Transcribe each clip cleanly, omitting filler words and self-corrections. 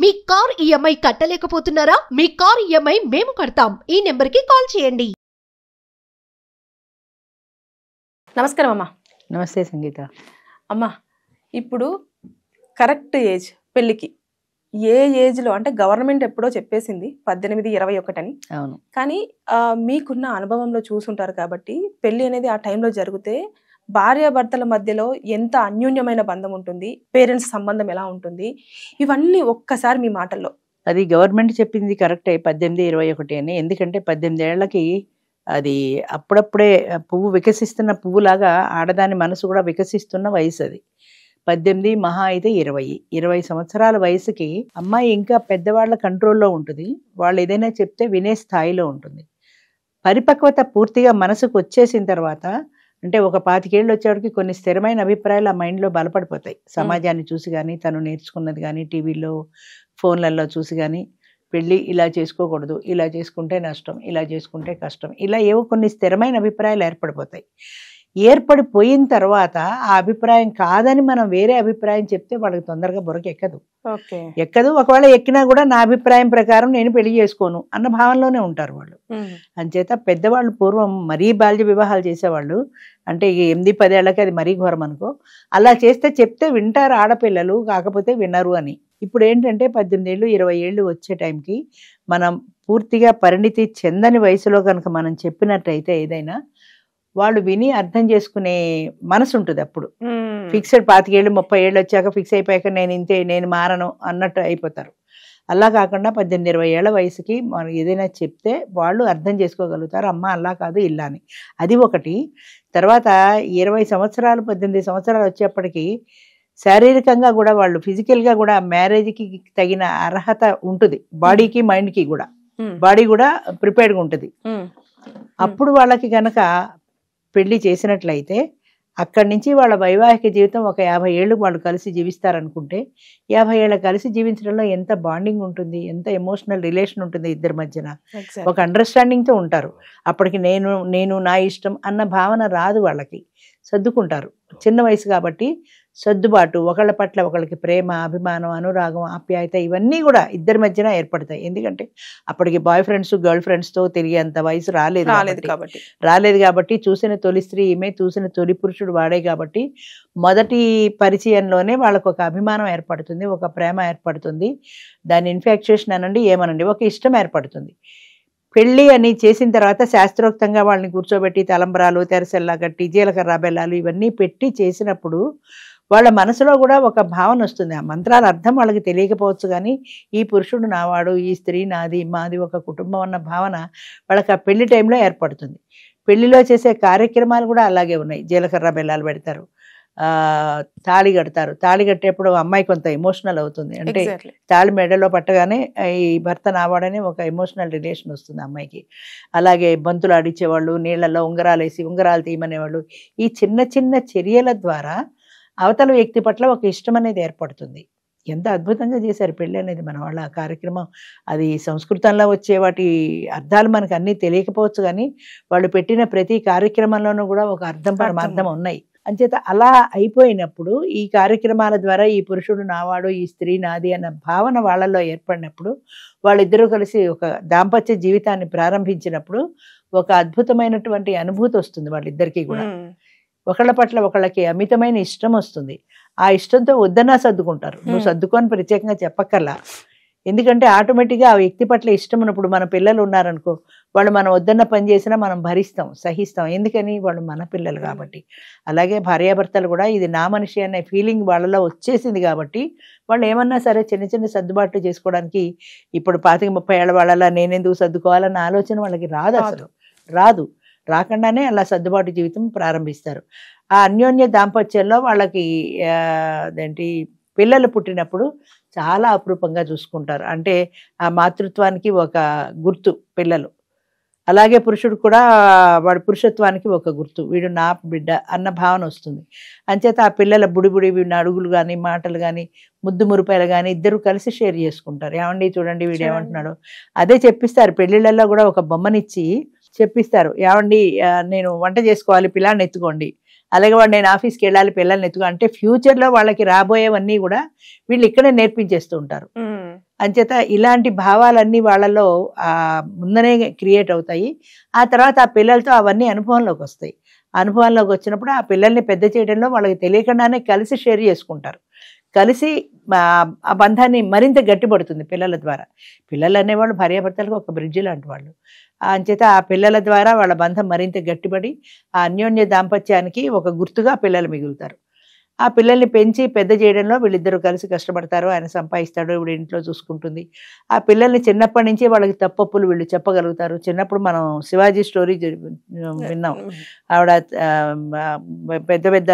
మీ car EMI కట్టలేకపోతున్నారా? మీ car EMI మేము కడతాం. ఈ నెంబర్కి కాల్ చేయండి. నమస్కారం అమ్మా. నమస్తే సంగీత. అమ్మా, ఇప్పుడు కరెక్ట్ ఏజ్ పెళ్ళికి ఏ ఏజ్లో అంటే గవర్నమెంట్ ఎప్పుడో చెప్పేసింది 18-21 అని. అవును. కానీ మీకున్న అనుభవంలో చూసుంటారు కాబట్టి పెళ్ళి అనేది ఆ టైంలో జరిగితే భార్యాభర్తల మధ్యలో ఎంత అన్యోన్యమైన బంధం ఉంటుంది, పేరెంట్స్ సంబంధం ఎలా ఉంటుంది, ఇవన్నీ ఒక్కసారి మీ మాటల్లో. అది గవర్నమెంట్ చెప్పింది కరెక్టే 18-21 అని. ఎందుకంటే 18 ఏళ్లకి అది అప్పుడప్పుడే పువ్వు వికసిస్తున్న పువ్వులాగా ఆడదాని మనసు కూడా వికసిస్తున్న వయసు అది. 18 మహా అయితే 20 సంవత్సరాల వయసుకి అమ్మాయి ఇంకా పెద్దవాళ్ళ కంట్రోల్లో ఉంటుంది. వాళ్ళు ఏదైనా చెప్తే వినే స్థాయిలో ఉంటుంది. పరిపక్వత పూర్తిగా మనసుకు వచ్చేసిన తర్వాత అంటే ఒక 25 ఏళ్ళు వచ్చేవాడికి కొన్ని స్థిరమైన అభిప్రాయాలు ఆ మైండ్లో బలపడిపోతాయి. సమాజాన్ని చూసి కానీ, తను నేర్చుకున్నది కానీ, టీవీలో ఫోన్లలో చూసి కానీ, పెళ్ళి ఇలా చేసుకోకూడదు, ఇలా చేసుకుంటే నష్టం, ఇలా చేసుకుంటే కష్టం, ఇలా ఏవో కొన్ని స్థిరమైన అభిప్రాయాలు ఏర్పడిపోతాయి. ఏర్పడిపోయిన తర్వాత ఆ అభిప్రాయం కాదని మనం వేరే అభిప్రాయం చెప్తే వాళ్ళకి తొందరగా బుర్రకి ఎక్కదు. ఒకవేళ ఎక్కినా కూడా నా అభిప్రాయం ప్రకారం నేను పెళ్లి చేసుకోను అన్న భావనలోనే ఉంటారు వాళ్ళు. అంచేత పెద్దవాళ్ళు పూర్వం మరీ బాల్య వివాహాలు చేసేవాళ్ళు. అంటే 8-10 ఏళ్ళకి అది మరీ ఘోరం అనుకో. అలా చేస్తే చెప్తే వింటారు ఆడపిల్లలు, కాకపోతే వినరు అని. ఇప్పుడు ఏంటంటే 18 ఏళ్ళు 20 ఏళ్ళు వచ్చే టైంకి మనం పూర్తిగా పరిణితి చెందని వయసులో కనుక మనం చెప్పినట్టయితే ఏదైనా వాళ్ళు విని అర్థం చేసుకునే మనసు ఉంటుంది. అప్పుడు ఫిక్స్డ్ 25 ఏళ్ళు 30 ఏళ్ళు వచ్చాక ఫిక్స్ అయిపోయాక నేను ఇంతే, నేను మారను అన్నట్టు అయిపోతారు. అలా కాకుండా 18-20 ఏళ్ల వయసుకి మనం ఏదైనా చెప్తే వాళ్ళు అర్థం చేసుకోగలుగుతారు. అమ్మ అలా కాదు ఇలా అని. అది ఒకటి. తర్వాత 20 సంవత్సరాలు 18 సంవత్సరాలు వచ్చేప్పటికి శారీరకంగా కూడా వాళ్ళు ఫిజికల్గా కూడా మ్యారేజ్కి తగిన అర్హత ఉంటుంది. బాడీకి మైండ్కి కూడా బాడీ కూడా ప్రిపేర్డ్గా ఉంటుంది. అప్పుడు వాళ్ళకి కనుక పెళ్లి చేసినట్లయితే అక్కడి నుంచి వాళ్ళ వైవాహిక జీవితం ఒక 50 ఏళ్ళు వాళ్ళు కలిసి జీవిస్తారనుకుంటే 50 ఏళ్ళ కలిసి జీవించడంలో ఎంత బాండింగ్ ఉంటుంది, ఎంత ఎమోషనల్ రిలేషన్ ఉంటుంది ఇద్దరి మధ్యన. ఒక అండర్స్టాండింగ్తో ఉంటారు. అప్పటికి నేను నా ఇష్టం అన్న భావన రాదు వాళ్ళకి. సర్దుకుంటారు. చిన్న వయసు కాబట్టి సర్దుబాటు, ఒకళ్ళ పట్ల ఒకళ్ళకి ప్రేమ, అభిమానం, అనురాగం, ఆప్యాయత ఇవన్నీ కూడా ఇద్దరి మధ్యన ఏర్పడతాయి. ఎందుకంటే అప్పటికి బాయ్ ఫ్రెండ్స్ గర్ల్ ఫ్రెండ్స్తో తిరిగేంత వయసు రాలేదు కాబట్టి చూసిన తొలి స్త్రీ ఈమె, చూసిన తొలి పురుషుడు వాడే కాబట్టి మొదటి పరిచయంలోనే వాళ్ళకు ఒక అభిమానం ఏర్పడుతుంది, ఒక ప్రేమ ఏర్పడుతుంది. దాని ఇన్ఫాక్చుయేషన్ అనండి ఏమనండి ఒక ఇష్టం ఏర్పడుతుంది. పెళ్ళి అని చేసిన తర్వాత శాస్త్రోక్తంగా వాళ్ళని కూర్చోబెట్టి తలంబరాలు, తెరసెల్లా కట్టి, జీలకర్ర బెల్లాలు ఇవన్నీ పెట్టి చేసినప్పుడు వాళ్ళ మనసులో కూడా ఒక భావన వస్తుంది. ఆ మంత్రాల అర్థం వాళ్ళకి తెలియకపోవచ్చు కానీ ఈ పురుషుడు నావాడు, ఈ స్త్రీ నాది, మాది ఒక కుటుంబం అన్న భావన వాళ్ళకి ఆ పెళ్లి టైంలో ఏర్పడుతుంది. పెళ్లిలో చేసే కార్యక్రమాలు కూడా అలాగే ఉన్నాయి. జీలకర్ర బెల్లాలు పెడతారు, తాళి కడతారు. తాళి కట్టేప్పుడు అమ్మాయి కొంత ఎమోషనల్ అవుతుంది. అంటే తాళి మెడలో పట్టగానే ఈ భర్త నావాడని ఒక ఎమోషనల్ రిలేషన్ వస్తుంది అమ్మాయికి. అలాగే బంతులు ఆడిచ్చేవాళ్ళు, నీళ్లలో ఉంగరాలు వేసి ఉంగరాలు తీయమనేవాళ్ళు. ఈ చిన్న చిన్న చర్యల ద్వారా అవతల వ్యక్తి పట్ల ఒక ఇష్టం అనేది ఏర్పడుతుంది. ఎంత అద్భుతంగా చేశారు పెళ్ళి అనేది మన వాళ్ళ కార్యక్రమం. అది సంస్కృతంలో వచ్చే వాటి అర్థాలు మనకు అన్నీ తెలియకపోవచ్చు కానీ వాళ్ళు పెట్టిన ప్రతి కార్యక్రమంలోనూ కూడా ఒక అర్థం పరమార్థం ఉన్నాయి. అంచేత అలా అయిపోయినప్పుడు ఈ కార్యక్రమాల ద్వారా ఈ పురుషుడు నావాడు, ఈ స్త్రీ నాది అన్న భావన వాళ్ళల్లో ఏర్పడినప్పుడు వాళ్ళిద్దరూ కలిసి ఒక దాంపత్య జీవితాన్ని ప్రారంభించినప్పుడు ఒక అద్భుతమైనటువంటి అనుభూతి వస్తుంది వాళ్ళిద్దరికీ కూడా. ఒకళ్ళ పట్ల ఒకళ్ళకి అమితమైన ఇష్టం వస్తుంది. ఆ ఇష్టంతో వద్దన్నా సర్దుకుంటారు. నువ్వు సర్దుకొని ప్రత్యేకంగా చెప్పక్కర్లా. ఎందుకంటే ఆటోమేటిక్గా ఆ వ్యక్తి పట్ల ఇష్టం ఉన్నప్పుడు మన పిల్లలు ఉన్నారనుకో, వాళ్ళు మనం వద్దన్న పని చేసినా మనం భరిస్తాం, సహిస్తాం. ఎందుకని వాళ్ళు మన పిల్లలు కాబట్టి. అలాగే భార్యాభర్తలు కూడా ఇది నా మనిషి అనే ఫీలింగ్ వాళ్ళలో వచ్చేసింది కాబట్టి వాళ్ళు ఏమన్నా సరే చిన్న చిన్న సర్దుబాట్లు చేసుకోవడానికి ఇప్పుడు 25-30 ఏళ్ళ వాళ్ళలా నేనెందుకు సర్దుకోవాలన్న ఆలోచన వాళ్ళకి రాదు. అసలు రాకుండానే అలా సర్దుబాటు జీవితం ప్రారంభిస్తారు. ఆ అన్యోన్య దాంపత్యంలో వాళ్ళకి అదేంటి పిల్లలు పుట్టినప్పుడు చాలా అపురూపంగా చూసుకుంటారు. అంటే ఆ మాతృత్వానికి ఒక గుర్తు పిల్లలు. అలాగే పురుషుడు కూడా వాడి పురుషత్వానికి ఒక గుర్తు, వీడు నా బిడ్డ అన్న భావన వస్తుంది. అంచేత ఆ పిల్లల బుడిబుడి అడుగులు కానీ, మాటలు కానీ, ముద్దు మురిపాయలు కానీ ఇద్దరు కలిసి షేర్ చేసుకుంటారు. ఏమండి చూడండి వీడు ఏమంటున్నాడు అదే చెప్పిస్తారు. పెళ్ళిళ్ళల్లో కూడా ఒక బొమ్మనిచ్చి చెప్పిస్తారు. ఏమండి నేను వంట చేసుకోవాలి, పిల్లాన్ని ఎత్తుకోండి, అలాగే వాడు నేను ఆఫీస్కి వెళ్ళాలి, పిల్లల్ని ఎత్తుకో అంటే ఫ్యూచర్లో వాళ్ళకి రాబోయేవన్నీ కూడా వీళ్ళు ఇక్కడే నేర్పించేస్తూ ఉంటారు. అంచేత ఇలాంటి భావాలన్నీ వాళ్ళలో ముందనే క్రియేట్ అవుతాయి. ఆ తర్వాత ఆ పిల్లలతో అవన్నీ అనుభవంలోకి వస్తాయి. అనుభవంలోకి వచ్చినప్పుడు ఆ పిల్లల్ని పెద్ద చేయడంలో వాళ్ళకి తెలియకుండానే కలిసి షేర్ చేసుకుంటారు. కలిసి ఆ బంధాన్ని మరింత గట్టిపడుతుంది పిల్లల ద్వారా. పిల్లలు అనేవాళ్ళు భార్యాభర్తలకు ఒక బ్రిడ్జి లాంటి వాళ్ళు. అంచేత ఆ పిల్లల ద్వారా వాళ్ళ బంధం మరింత గట్టిపడి ఆ అన్యోన్య దాంపత్యానికి ఒక గుర్తుగా పిల్లలు మిగులుతారు. ఆ పిల్లల్ని పెంచి పెద్ద చేయడంలో వీళ్ళిద్దరూ కలిసి కష్టపడతారు. ఆయన సంపాదిస్తాడు, ఇప్పుడు ఇంట్లో చూసుకుంటుంది. ఆ పిల్లల్ని చిన్నప్పటి నుంచి వాళ్ళకి తప్పొప్పులు వీళ్ళు చెప్పగలుగుతారు. చిన్నప్పుడు మనం శివాజీ స్టోరీ విన్నాం. ఆవిడ పెద్ద పెద్ద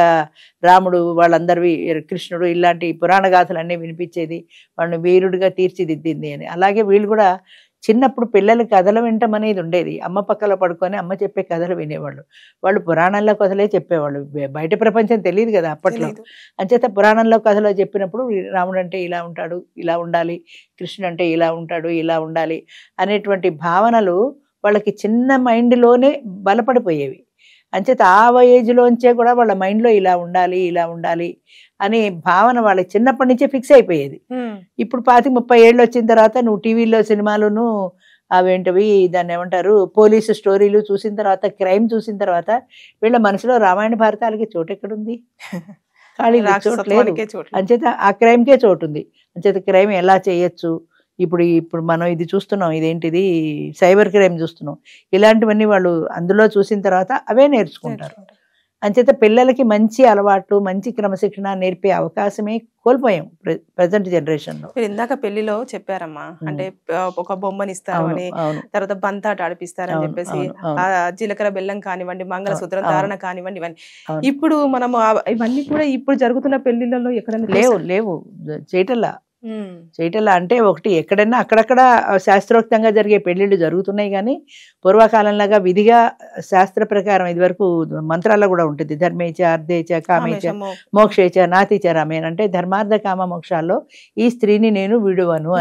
రాముడు వాళ్ళందరివి, కృష్ణుడు, ఇలాంటి పురాణ గాథలన్నీ వినిపించేది, వాళ్ళని వీరుడిగా తీర్చిదిద్దింది అని. అలాగే వీళ్ళు కూడా చిన్నప్పుడు పిల్లలు కథలు వినటం అనేది ఉండేది. అమ్మ పక్కలో పడుకొని అమ్మ చెప్పే కథలు వినేవాళ్ళు. వాళ్ళు పురాణంలో కథలే చెప్పేవాళ్ళు. బయట ప్రపంచం తెలియదు కదా అప్పట్లో. అంచేత పురాణంలో కథలో చెప్పినప్పుడు రాముడు అంటే ఇలా ఉంటాడు, ఇలా ఉండాలి, కృష్ణుడు అంటే ఇలా ఉంటాడు, ఇలా ఉండాలి అనేటువంటి భావనలు వాళ్ళకి చిన్న మైండ్లోనే బలపడిపోయేవి. అంచేత ఆ ఏజ్లోంచే కూడా వాళ్ళ మైండ్లో ఇలా ఉండాలి, ఇలా ఉండాలి అనే భావన వాళ్ళకి చిన్నప్పటి నుంచే ఫిక్స్ అయిపోయేది. ఇప్పుడు 25-30 ఏళ్ళు వచ్చిన తర్వాత నువ్వు టీవీలో సినిమాలను అవేంటివి దాన్ని ఏమంటారు పోలీసు స్టోరీలు చూసిన తర్వాత, క్రైమ్ చూసిన తర్వాత వీళ్ళ మనసులో రామాయణ భారతాలకి చోటు ఎక్కడుంది? ఖాళీ చోటు లేదు. అంచేత ఆ క్రైమ్కే చోటు ఉంది. అంచేత క్రైమ్ ఎలా చేయొచ్చు, ఇప్పుడు మనం ఇది చూస్తున్నాం, ఇదేంటిది సైబర్ క్రైమ్ చూస్తున్నాం, ఇలాంటివన్నీ వాళ్ళు అందులో చూసిన తర్వాత అవే నేర్చుకుంటారు. అంచేత పిల్లలకి మంచి అలవాటు, మంచి క్రమశిక్షణ నేర్పే అవకాశమే కోల్పోయాం ప్రజెంట్ జనరేషన్ లో. మీరు ఇందాక పెళ్లిలో చెప్పారమ్మా, అంటే ఒక బొమ్మని ఇస్తారు అని, తర్వాత బంతాట ఆడిపిస్తారని చెప్పేసి, ఆ జీలకర్ర బెల్లం కానివ్వండి, మంగళసూత్రం ధారణ కానివ్వండి, ఇవన్నీ ఇప్పుడు మనం ఇవన్నీ కూడా ఇప్పుడు జరుగుతున్న పెళ్లిళ్ళలో ఎక్కడైనా లేవు చేయటల్లా. అంటే ఒకటి ఎక్కడైనా అక్కడక్కడ శాస్త్రోక్తంగా జరిగే పెళ్లిళ్ళు జరుగుతున్నాయి, కానీ పూర్వకాలంలాగా విధిగా శాస్త్ర ప్రకారం ఇది వరకు మంత్రాల్లో కూడా ఉంటుంది. ధర్మేచ అర్ధేచ కామేచ మోక్షేచ నాతిచ రామేన్, అంటే ధర్మార్థ కామ మోక్షాల్లో ఈ స్త్రీని నేను విడువను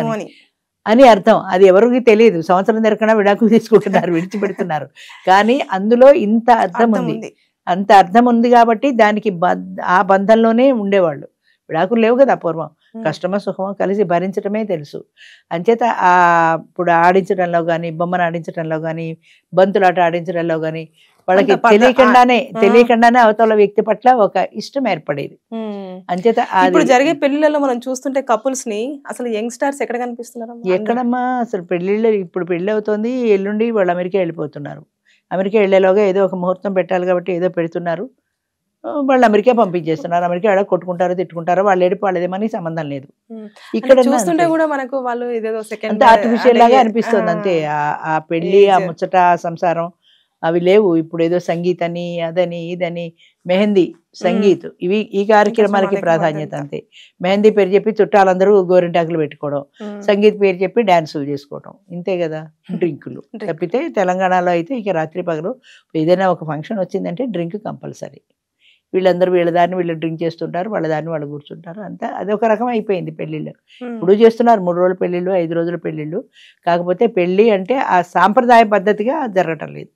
అని అర్థం. అది ఎవరికి తెలియదు. సంవత్సరం జరగకుండా విడాకులు తీసుకుంటున్నారు, విడిచిపెడుతున్నారు. కానీ అందులో ఇంత అర్థం ఉంది. అంత అర్థం ఉంది కాబట్టి దానికి ఆ బంధంలోనే ఉండేవాళ్ళు. విడాకులు లేవు కదా పూర్వం. కష్టమో సుఖమో కలిసి భరించడమే తెలుసు. అంచేత ఇప్పుడు ఆడించడంలో కానీ, బొమ్మను ఆడించడంలో కానీ, బంతులాట ఆడించడంలో కానీ వాళ్ళకి తెలియకుండానే అవతల వ్యక్తి పట్ల ఒక ఇష్టం ఏర్పడేది. అంచేత ఇప్పుడు జరిగే పెళ్లిళ్ళలో మనం చూస్తుంటే కపుల్స్ ని అసలు యంగ్స్టర్స్ ఎక్కడ కనిపిస్తున్నారు? ఎక్కడమ్మా అసలు పెళ్లిళ్ళు, ఇప్పుడు పెళ్లి అవుతుంది, ఎల్లుండి వాళ్ళు అమెరికా వెళ్ళిపోతున్నారు. అమెరికా వెళ్ళేలోగా ఏదో ఒక ముహూర్తం పెట్టాలి కాబట్టి ఏదో పెడుతున్నారు, వాళ్ళు అమెరికా పంపించేస్తున్నారు. అమెరికా ఆడ కొట్టుకుంటారో తిట్టుకుంటారో, వాళ్ళు ఏడుపు వాళ్ళదే, మనకి సంబంధం లేదు. ఇక్కడ చూస్తుంటే కూడా మనకు వాళ్ళు ఇదేదో అంత ఆర్టిఫిషియల్ లాగా అనిపిస్తుంది అంతే. ఆ పెళ్లి, ఆ ముచ్చట, సంసారం అవి లేవు. ఇప్పుడు ఏదో సంగీత్ అని, అదని, ఇదని, మెహందీ, సంగీత్, ఈ కార్యక్రమాలకి ప్రాధాన్యత అంతే. మెహందీ పేరు చెప్పి చుట్టాలందరూ గోరింటాకులు పెట్టుకోవడం, సంగీత్ పేరు చెప్పి డాన్సులు చేసుకోవడం, ఇంతే కదా. డ్రింకులు తప్పితే తెలంగాణలో అయితే ఇక రాత్రి పగలు ఏదైనా ఒక ఫంక్షన్ వచ్చిందంటే డ్రింక్ కంపల్సరీ. వీళ్ళందరూ వీళ్ళ దాన్ని వీళ్ళు డ్రింక్ చేస్తుంటారు, వాళ్ళ దాన్ని వాళ్ళు కూర్చుంటారు, అంతా అదొక రకం అయిపోయింది పెళ్లిళ్ళు. ఇప్పుడు చేస్తున్నారు 3 రోజుల పెళ్లిళ్ళు, 5 రోజుల పెళ్లిళ్ళు. కాకపోతే పెళ్లి అంటే ఆ సాంప్రదాయ పద్ధతిగా జరగటం లేదు.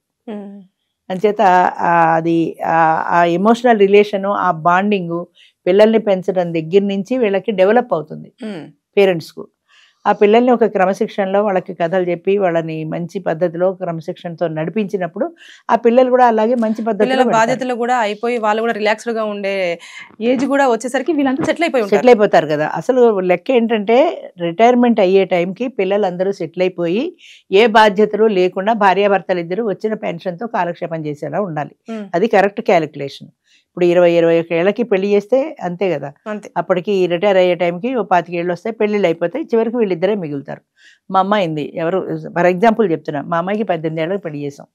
అంచేత అది ఆ ఎమోషనల్ రిలేషను, ఆ బాండింగు పిల్లల్ని పెంచడం దగ్గర నుంచి వీళ్ళకి డెవలప్ అవుతుంది. పేరెంట్స్కు ఆ పిల్లల్ని ఒక క్రమశిక్షణలో వాళ్ళకి కథలు చెప్పి వాళ్ళని మంచి పద్ధతిలో క్రమశిక్షణతో నడిపించినప్పుడు ఆ పిల్లలు కూడా అలాగే మంచి పద్ధతిలో బాధ్యతలు కూడా అయిపోయి వాళ్ళు కూడా రిలాక్స్డ్ గా ఉండే ఏజ్ కూడా వచ్చేసరికి వీళ్ళంతా సెటిల్ అయిపోతారు కదా. అసలు లెక్క ఏంటంటే రిటైర్మెంట్ అయ్యే టైంకి పిల్లలందరూ సెటిల్ అయిపోయి ఏ బాధ్యతలు లేకుండా భార్యాభర్తలు ఇద్దరు వచ్చిన పెన్షన్తో కాలక్షేపం చేసేలా ఉండాలి. అది కరెక్ట్ క్యాలిక్యులేషన్. ఇప్పుడు 20-21 ఏళ్ళకి పెళ్లి చేస్తే అంతే కదా, అప్పటికి రిటైర్ అయ్యే టైంకి 25 ఏళ్ళు వస్తాయి, పెళ్ళిళ్ళు అయిపోతాయి, చివరికి వీళ్ళిద్దరే మిగులుతారు. మా అమ్మాయింది, ఎవరు ఫర్ ఎగ్జాంపుల్ చెప్తున్నా, మా అమ్మాయికి 18 ఏళ్ళకి పెళ్లి చేసాం.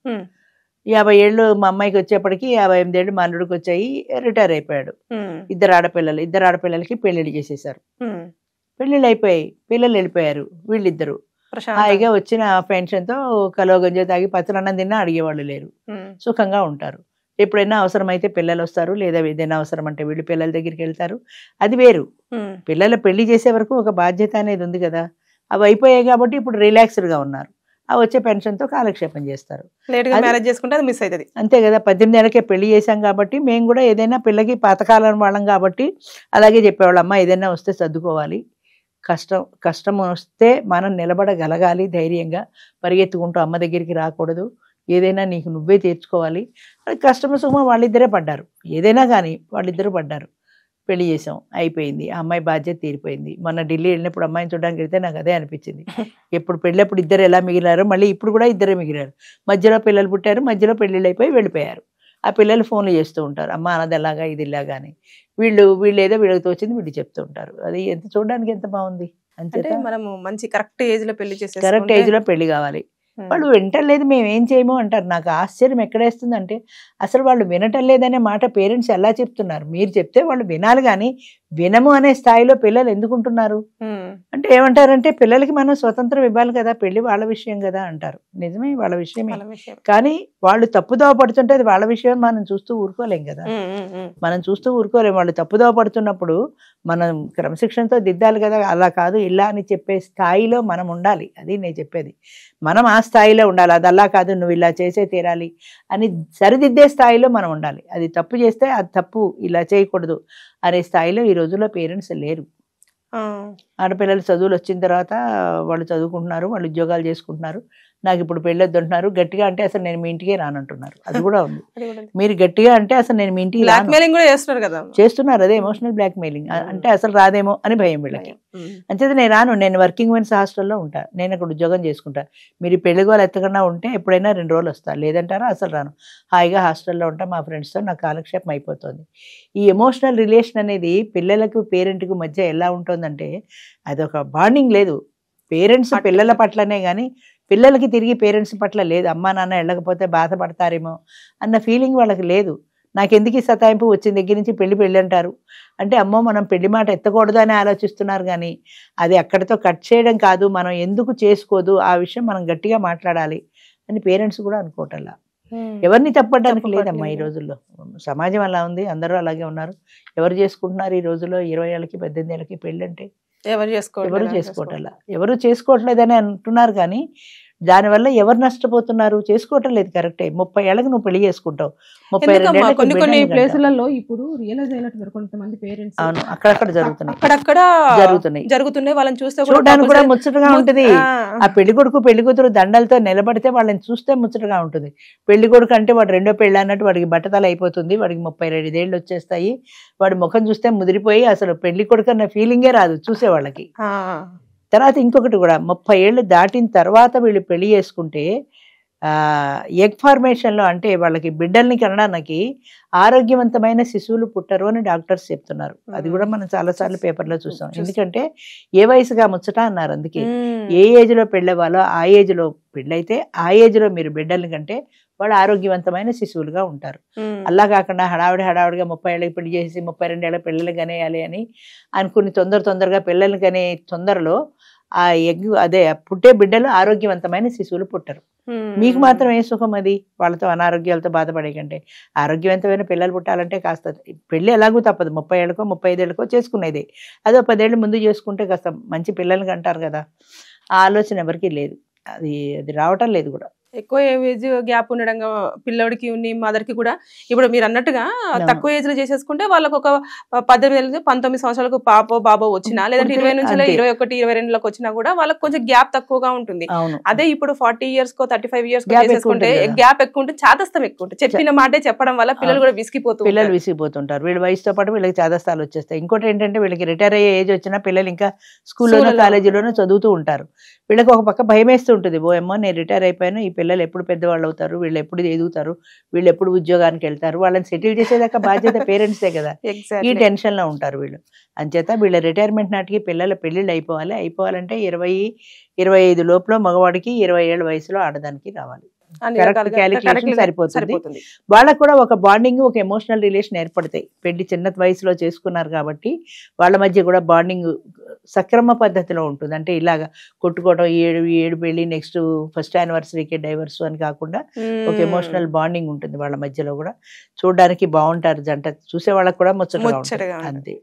50 ఏళ్ళు మా అమ్మాయికి వచ్చేప్పటికి 58 ఏళ్ళు మా అల్లుడికి వచ్చాయి, రిటైర్ అయిపోయాడు. 2 ఆడపిల్లలకి పెళ్లిళ్ళు చేసేసారు. పెళ్లిళ్ళు అయిపోయాయి, పిల్లలు వెళ్ళిపోయారు. వీళ్ళిద్దరు హాయిగా వచ్చిన పెన్షన్తో కలోగంజో తాగి పచ్చలన్నం తిన్నా అడిగేవాళ్ళు లేరు, సుఖంగా ఉంటారు. ఎప్పుడైనా అవసరమైతే పిల్లలు వస్తారు, లేదా ఏదైనా అవసరం అంటే వీళ్ళు పిల్లల దగ్గరికి వెళ్తారు, అది వేరు. పిల్లల పెళ్లి చేసే వరకు ఒక బాధ్యత అనేది ఉంది కదా, అవి అయిపోయాయి కాబట్టి ఇప్పుడు రిలాక్స్డ్గా ఉన్నారు. ఆ వచ్చే పెన్షన్తో కాలక్షేపం చేస్తారు. మ్యారేజ్ చేసుకుంటే అది మిస్ అవుతుంది అంతే కదా. 18 ఏళ్ళకే పెళ్లి చేశాం కాబట్టి మేము కూడా ఏదైనా పిల్లకి పాతకాలం వాళ్ళం కాబట్టి అలాగే చెప్పేవాళ్ళం, అమ్మ ఏదైనా వస్తే సర్దుకోవాలి, కష్టం వస్తే మనం నిలబడగలగాలి ధైర్యంగా, పరిగెత్తుకుంటూ అమ్మ దగ్గరికి రాకూడదు, ఏదైనా నీకు నువ్వే తీర్చుకోవాలి. అది కష్టమ సుఖమో వాళ్ళిద్దరే పడ్డారు, ఏదైనా కానీ వాళ్ళిద్దరూ పడ్డారు. పెళ్లి చేసాం, అయిపోయింది, ఆ అమ్మాయి బాధ్యత తీరిపోయింది. మొన్న ఢిల్లీ వెళ్ళినప్పుడు అమ్మాయిని చూడడానికి వెళ్తే నాకు అదే అనిపించింది. ఎప్పుడు పెళ్ళప్పుడు ఇద్దరు ఎలా మిగిలారో మళ్ళీ ఇప్పుడు కూడా ఇద్దరే మిగిలారు. మధ్యలో పిల్లలు పుట్టారు, మధ్యలో పెళ్ళిళ్ళు అయిపోయి వెళ్ళిపోయారు. ఆ పిల్లలు ఫోన్లు చేస్తూ ఉంటారు, అమ్మ అన్నది ఎలాగా ఇది ఇలాగా అని. వీళ్ళు ఏదో వీళ్ళకి తోచింది వీళ్ళు చెప్తూ ఉంటారు. అది ఎంత చూడడానికి ఎంత బాగుంది. అంటే మనము మంచి కరెక్ట్ ఏజ్ లో పెళ్లి చేసే కరెక్ట్ ఏజ్ లో పెళ్లి కావాలి. వాళ్ళు వినటం లేదు, మేము ఏం చేయము అంటారు. నాకు ఆశ్చర్యం ఎక్కడేస్తుందంటే అసలు వాళ్ళు వినటం లేదనే మాట పేరెంట్స్ ఎలా చెప్తున్నారు? మీరు చెప్తే వాళ్ళు వినాలి, కానీ వినము అనే స్థాయిలో పిల్లలు ఎందుకుంటున్నారు అంటే ఏమంటారంటే పిల్లలకి మనం స్వతంత్రం ఇవ్వాలి కదా, పెళ్లి వాళ్ళ విషయం కదా అంటారు. నిజమే, వాళ్ళ విషయమే, కానీ వాళ్ళు తప్పుదోవ పడుతుంటే అది వాళ్ళ విషయం మనం చూస్తూ ఊరుకోలేం కదా. మనం చూస్తూ ఊరుకోలేం. వాళ్ళు తప్పుదోవ పడుతున్నప్పుడు మనం క్రమశిక్షణతో దిద్దాలి కదా. అలా కాదు ఇలా అని చెప్పే స్థాయిలో మనం ఉండాలి. అది నేను చెప్పేది, మనం ఆ స్థాయిలో ఉండాలి. అది అలా కాదు, నువ్వు ఇలా చేసే తీరాలి అని సరిదిద్దే స్థాయిలో మనం ఉండాలి. అది తప్పు చేస్తే అది తప్పు, ఇలా చేయకూడదు అనే స్థాయిలో ఈ రోజుల్లో పేరెంట్స్ లేరు. ఆడపిల్లలు చదువులు వచ్చిన తర్వాత వాళ్ళు చదువుకుంటున్నారు, వాళ్ళు ఉద్యోగాలు చేసుకుంటున్నారు. నాకు ఇప్పుడు పెళ్ళొద్దు అంటున్నారు. గట్టిగా అంటే అసలు నేను మీ ఇంటికే రానంటున్నారు. అది కూడా ఉంది. మీరు గట్టిగా అంటే అసలు నేను మీ ఇంటికి చేస్తున్నారు కదా, చేస్తున్నారు. అదే ఎమోషనల్ బ్లాక్ మెయిలింగ్. అంటే అసలు రాదేమో అని భయం వీళ్ళకి. అంచేది నేను రాను, నేను వర్కింగ్ ఉమెన్స్ హాస్టల్లో ఉంటా, నేను అక్కడ ఉద్యోగం చేసుకుంటా. మీరు పెళ్లి గోలు ఎత్తకుండా ఉంటే ఎప్పుడైనా 2 రోజులు వస్తా, లేదంటారా అసలు రాను. హాయిగా హాస్టల్లో ఉంటా, మా ఫ్రెండ్స్తో నాకు కాలక్షేపం అయిపోతుంది. ఈ ఎమోషనల్ రిలేషన్ అనేది పిల్లలకు పేరెంట్కి మధ్య ఎలా ఉంటుందంటే అదొక బాండింగ్ లేదు. పేరెంట్స్ పిల్లల పట్లనే కానీ పిల్లలకి తిరిగి పేరెంట్స్ పట్ల లేదు. అమ్మా నాన్న వెళ్ళకపోతే బాధపడతారేమో అన్న ఫీలింగ్ వాళ్ళకి లేదు. నాకెందుకు ఈ సతాయింపు వచ్చిన దగ్గర నుంచి పెళ్ళి అంటారు అంటే అమ్మో మనం పెళ్లి మాట ఎత్తకూడదు అని ఆలోచిస్తున్నారు. కానీ అది అక్కడితో కట్ చేయడం కాదు, మనం ఎందుకు చేసుకోదు ఆ విషయం మనం గట్టిగా మాట్లాడాలి అని పేరెంట్స్ కూడా అనుకోవటంలా. ఎవరిని తప్పడానికి లేదమ్మా ఈ రోజుల్లో. సమాజం అలా ఉంది, అందరూ అలాగే ఉన్నారు. ఎవరు చేసుకుంటున్నారు ఈ రోజుల్లో 20 ఏళ్ళకి 18 ఏళ్ళకి పెళ్ళి అంటే? ఎవరు చేసుకోవట్లా. ఎవరు చేసుకోవట్లేదని అంటున్నారు, కానీ దానివల్ల ఎవరు నష్టపోతున్నారు? చేసుకోవటం లేదు. కరెక్టే, 30 ఏళ్ళకి నువ్వు పెళ్లి చేసుకుంటావు, 32 కొన్ని ప్లేసులలో ఇప్పుడు రియలైజ్ అయినట్టు కొంతమంది పేరెంట్స్ అవును అక్కడక్కడ జరుగుతున్నాయి. వాళ్ళని చూస్తే చూడడానికి కూడా ముచ్చటగా ఉంటుంది. ఆ పెళ్లి కొడుకు పెళ్లి కూతురు దండలతో నిలబడితే వాళ్ళని చూస్తే ముచ్చటగా ఉంటుంది. పెళ్లి కొడుకు అంటే వాడు రెండో పెళ్లి అన్నట్టు వాడికి బట్టతల అయిపోతుంది, వాడికి 32 ఏళ్ళు వచ్చేస్తాయి, వాడి ముఖం చూస్తే ముదిరిపోయి అసలు పెళ్లి కొడుకు అన్న ఫీలింగే రాదు చూసే వాళ్ళకి. తర్వాత ఇంకొకటి కూడా 30 ఏళ్ళు దాటిన తర్వాత వీళ్ళు పెళ్లి చేసుకుంటే ఎగ్ ఫార్మేషన్లో అంటే వాళ్ళకి బిడ్డల్ని కనడానికి ఆరోగ్యవంతమైన శిశువులు పుట్టరు అని డాక్టర్స్ చెప్తున్నారు. అది కూడా మనం చాలాసార్లు పేపర్లో చూసాం. ఎందుకంటే ఏ వయసుగా ముచ్చట అన్నారు. అందుకే ఏ ఏజ్లో పెళ్ళవాలో ఆ ఏజ్లో పెళ్ళైతే ఆ ఏజ్లో మీరు బిడ్డల్ని కంటే వాళ్ళు ఆరోగ్యవంతమైన శిశువులుగా ఉంటారు. అలా కాకుండా హడావిడిగా 30 ఏళ్ళకి పెళ్లి చేసి 32 ఏళ్ళ పిల్లలు కనేయాలి అని అనుకుని తొందరగా పిల్లల్ని కనే తొందరలో ఆ ఎగ్ అదే పుట్టే బిడ్డలు ఆరోగ్యవంతమైన శిశువులు పుట్టరు. మీకు మాత్రం ఏ సుఖం అది, వాళ్ళతో అనారోగ్యాలతో బాధపడే కంటే. ఆరోగ్యవంతమైన పిల్లలు పుట్టాలంటే కాస్త పెళ్ళి ఎలాగూ తప్పదు, 30 ఏళ్ళకో 35 ఏళ్ళకో చేసుకునేది. అదో 10 ఏళ్ళు ముందు చేసుకుంటే కాస్త మంచి పిల్లల్ని కంటారు కదా. ఆ ఆలోచన ఎవరికీ లేదు, అది రావటం లేదు కూడా. ఎక్కువ ఏజ్ గ్యాప్ ఉండడం పిల్లోడికి మదర్కి కూడా ఇప్పుడు మీరు అన్నట్టుగా తక్కువ ఏజ్ లో చేసేసుకుంటే వాళ్ళకి ఒక 18-19 సంవత్సరాలకు పాపో బాబో వచ్చినా, లేదంటే 20 నుంచి 21, 22 వచ్చినా కూడా వాళ్ళకి కొంచెం గ్యాప్ తక్కువగా ఉంటుంది. అదే ఇప్పుడు 40 years కో 35 years కో చేసేసుకుంటే గ్యాప్ ఎక్కువ ఉంటుంది, చాదస్తం ఎక్కువ ఉంటుంది. చెప్పిన మాటే చెప్పడం వల్ల పిల్లలు కూడా విసిగిపోతుంటారు. వీళ్ళ వయసుతో పాటు వీళ్ళకి చాదస్తాలు వచ్చేస్తాయి. ఇంకోటి ఏంటంటే వీళ్ళకి రిటైర్ అయ్యే ఏజ్ వచ్చినా పిల్లలు ఇంకా స్కూల్లోనో కాలేజీలోనో చదువుతూ ఉంటారు. వీళ్ళకి ఒక పక్క భయం వేస్తూ ఉంటుంది, ఓ అమ్మో నేను రిటైర్ అయిపోయాను, ఈ పిల్లలు ఎప్పుడు పెద్దవాళ్ళు అవుతారు, వీళ్ళు ఎప్పుడు ఎదుగుతారు, వీళ్ళు ఎప్పుడు ఉద్యోగానికి వెళ్తారు, వాళ్ళని సెటిల్ చేసేదాకా బాధ్యత పేరెంట్సే కదా. ఈ టెన్షన్ లో ఉంటారు వీళ్ళు. అంచేత వీళ్ళ రిటైర్మెంట్ నాటికి పిల్లల పెళ్లిళ్ళు అయిపోవాలంటే 20-25 లోపల మగవాడికి 20 ఏళ్ళ వయసులో ఆడదానికి రావాలి. సరిపోతుంది. వాళ్ళకు కూడా ఒక బాండింగ్, ఒక ఎమోషనల్ రిలేషన్ ఏర్పడతాయి. పెళ్లి చిన్న వయసులో చేసుకున్నారు కాబట్టి వాళ్ళ మధ్య కూడా బాండింగ్ సక్రమ పద్ధతిలో ఉంటుంది. అంటే ఇలాగా కొట్టుకోవడం, ఏడు పెళ్లి, నెక్స్ట్ ఫస్ట్ యానివర్సరీకి డైవర్స్ అని కాకుండా ఒక ఎమోషనల్ బాండింగ్ ఉంటుంది వాళ్ళ మధ్యలో కూడా. చూడడానికి బాగుంటారు జంట, చూసే వాళ్ళకి కూడా ముచ్చటగా ఉంటుంది. అంతే.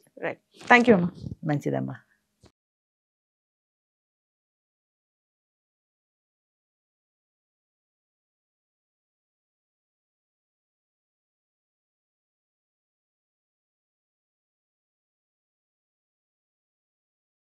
థ్యాంక్ యూ అమ్మా. మంచిదమ్మా.